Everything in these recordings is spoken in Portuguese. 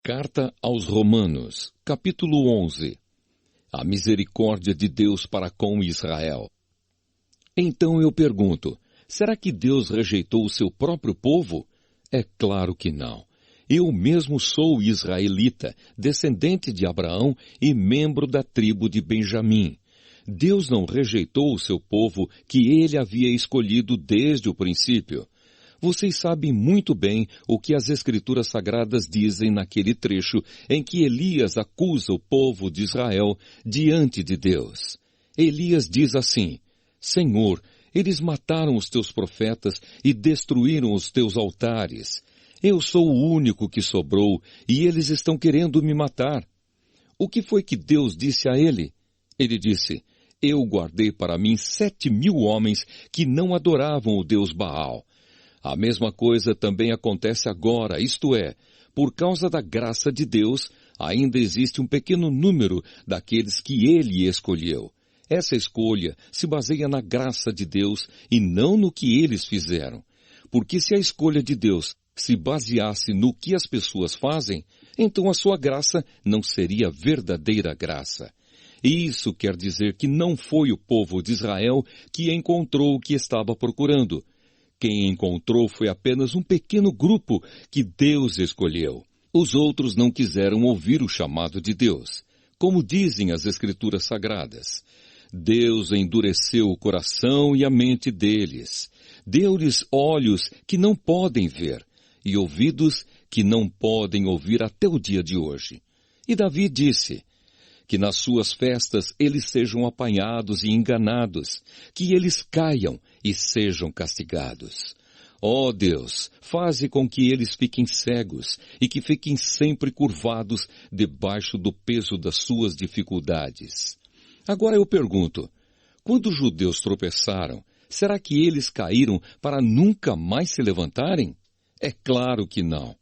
Carta aos Romanos, capítulo 11. A misericórdia de Deus para com Israel. Então eu pergunto, será que Deus rejeitou o seu próprio povo? É claro que não. Eu mesmo sou israelita, descendente de Abraão e membro da tribo de Benjamim. Deus não rejeitou o seu povo que ele havia escolhido desde o princípio. Vocês sabem muito bem o que as Escrituras Sagradas dizem naquele trecho em que Elias acusa o povo de Israel diante de Deus. Elias diz assim, Senhor, eles mataram os teus profetas e destruíram os teus altares. Eu sou o único que sobrou e eles estão querendo me matar. O que foi que Deus disse a ele? Ele disse, eu guardei para mim 7.000 homens que não adoravam o Deus Baal. A mesma coisa também acontece agora, isto é, por causa da graça de Deus, ainda existe um pequeno número daqueles que ele escolheu. Essa escolha se baseia na graça de Deus e não no que eles fizeram. Porque se a escolha de Deus se baseasse no que as pessoas fazem, então a sua graça não seria verdadeira graça. E isso quer dizer que não foi o povo de Israel que encontrou o que estava procurando. Quem encontrou foi apenas um pequeno grupo que Deus escolheu. Os outros não quiseram ouvir o chamado de Deus. Como dizem as Escrituras Sagradas, Deus endureceu o coração e a mente deles. Deu-lhes olhos que não podem ver e ouvidos que não podem ouvir até o dia de hoje. E Davi disse, que nas suas festas eles sejam apanhados e enganados, que eles caiam e sejam castigados. Ó Deus, faze com que eles fiquem cegos e que fiquem sempre curvados debaixo do peso das suas dificuldades. Agora eu pergunto, quando os judeus tropeçaram, será que eles caíram para nunca mais se levantarem? É claro que não.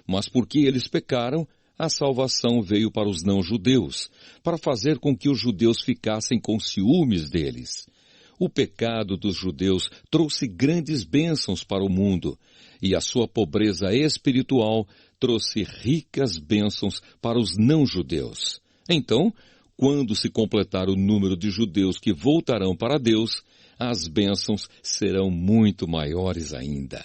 Mas porque eles pecaram, a salvação veio para os não-judeus, para fazer com que os judeus ficassem com ciúmes deles. O pecado dos judeus trouxe grandes bênçãos para o mundo, e a sua pobreza espiritual trouxe ricas bênçãos para os não-judeus. Então, quando se completar o número de judeus que voltarão para Deus, as bênçãos serão muito maiores ainda.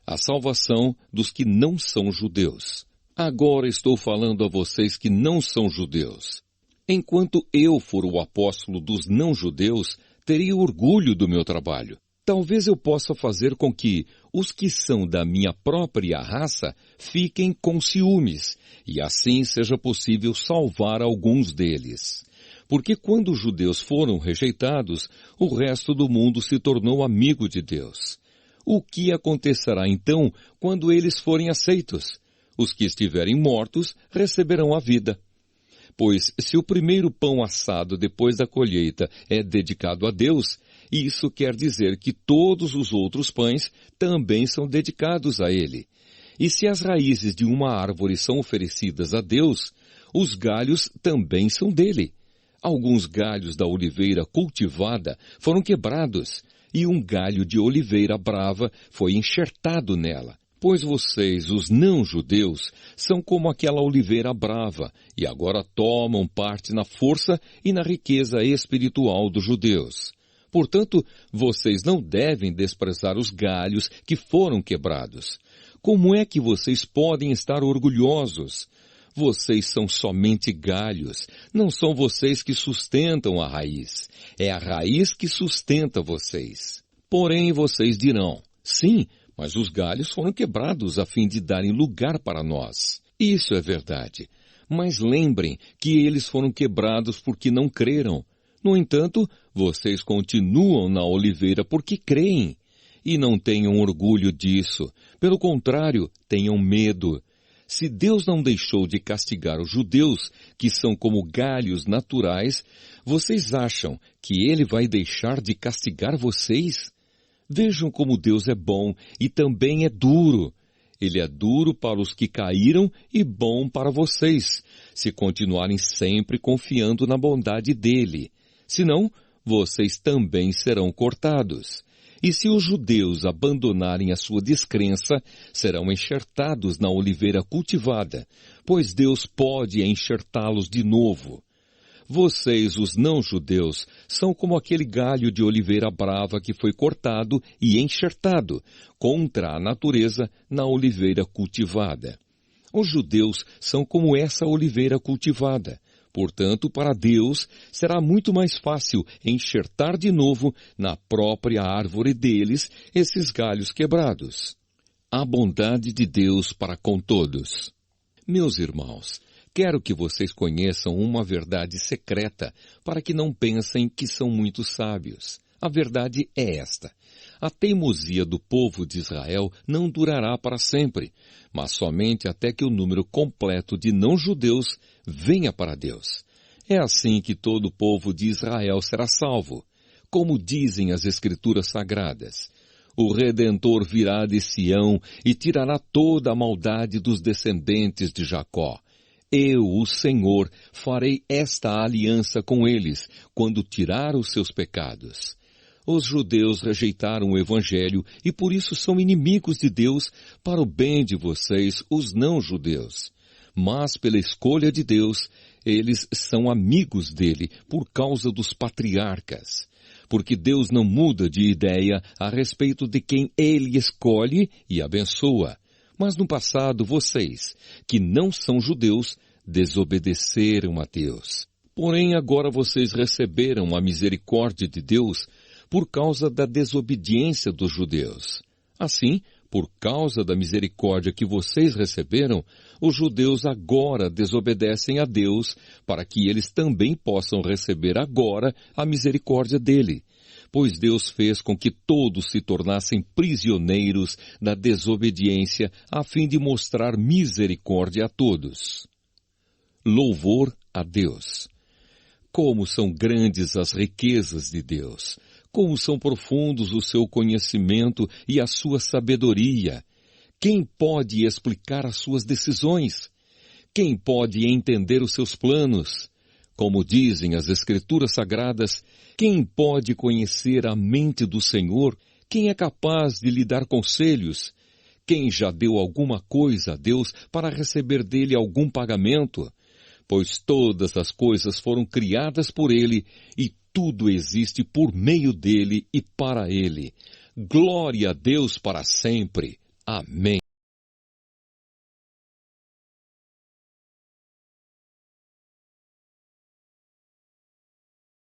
A salvação dos que não são judeus. Agora estou falando a vocês que não são judeus. Enquanto eu for o apóstolo dos não-judeus, teria orgulho do meu trabalho. Talvez eu possa fazer com que os que são da minha própria raça fiquem com ciúmes, e assim seja possível salvar alguns deles. Porque quando os judeus foram rejeitados, o resto do mundo se tornou amigo de Deus. O que acontecerá então quando eles forem aceitos? Os que estiverem mortos receberão a vida. Pois se o primeiro pão assado depois da colheita é dedicado a Deus, isso quer dizer que todos os outros pães também são dedicados a Ele. E se as raízes de uma árvore são oferecidas a Deus, os galhos também são dele. Alguns galhos da oliveira cultivada foram quebrados, e um galho de oliveira brava foi enxertado nela. Pois vocês, os não-judeus, são como aquela oliveira brava, e agora tomam parte na força e na riqueza espiritual dos judeus. Portanto, vocês não devem desprezar os galhos que foram quebrados. Como é que vocês podem estar orgulhosos? Vocês são somente galhos, não são vocês que sustentam a raiz. É a raiz que sustenta vocês. Porém, vocês dirão, sim, mas os galhos foram quebrados a fim de darem lugar para nós. Isso é verdade. Mas lembrem que eles foram quebrados porque não creram. No entanto, vocês continuam na oliveira porque creem. E não tenham orgulho disso. Pelo contrário, tenham medo. Se Deus não deixou de castigar os judeus, que são como galhos naturais, vocês acham que Ele vai deixar de castigar vocês? Vejam como Deus é bom e também é duro. Ele é duro para os que caíram e bom para vocês, se continuarem sempre confiando na bondade dele. Senão, vocês também serão cortados. E se os judeus abandonarem a sua descrença, serão enxertados na oliveira cultivada, pois Deus pode enxertá-los de novo. Vocês, os não-judeus, são como aquele galho de oliveira brava que foi cortado e enxertado, contra a natureza, na oliveira cultivada. Os judeus são como essa oliveira cultivada. Portanto, para Deus, será muito mais fácil enxertar de novo na própria árvore deles esses galhos quebrados. A bondade de Deus para com todos. Meus irmãos, quero que vocês conheçam uma verdade secreta, para que não pensem que são muito sábios. A verdade é esta: a teimosia do povo de Israel não durará para sempre, mas somente até que o número completo de não-judeus venha para Deus. É assim que todo o povo de Israel será salvo. Como dizem as Escrituras Sagradas, o Redentor virá de Sião e tirará toda a maldade dos descendentes de Jacó. Eu, o Senhor, farei esta aliança com eles, quando tirar os seus pecados. Os judeus rejeitaram o Evangelho e por isso são inimigos de Deus para o bem de vocês, os não-judeus. Mas pela escolha de Deus, eles são amigos dele por causa dos patriarcas. Porque Deus não muda de ideia a respeito de quem ele escolhe e abençoa. Mas no passado vocês, que não são judeus, desobedeceram a Deus. Porém agora vocês receberam a misericórdia de Deus por causa da desobediência dos judeus. Assim, por causa da misericórdia que vocês receberam, os judeus agora desobedecem a Deus, para que eles também possam receber agora a misericórdia dele. Pois Deus fez com que todos se tornassem prisioneiros da desobediência, a fim de mostrar misericórdia a todos. Louvor a Deus! Como são grandes as riquezas de Deus! Como são profundos o seu conhecimento e a sua sabedoria! Quem pode explicar as suas decisões? Quem pode entender os seus planos? Como dizem as Escrituras Sagradas, quem pode conhecer a mente do Senhor? Quem é capaz de lhe dar conselhos? Quem já deu alguma coisa a Deus para receber dele algum pagamento? Pois todas as coisas foram criadas por ele e tudo existe por meio dele e para ele. Glória a Deus para sempre. Amém.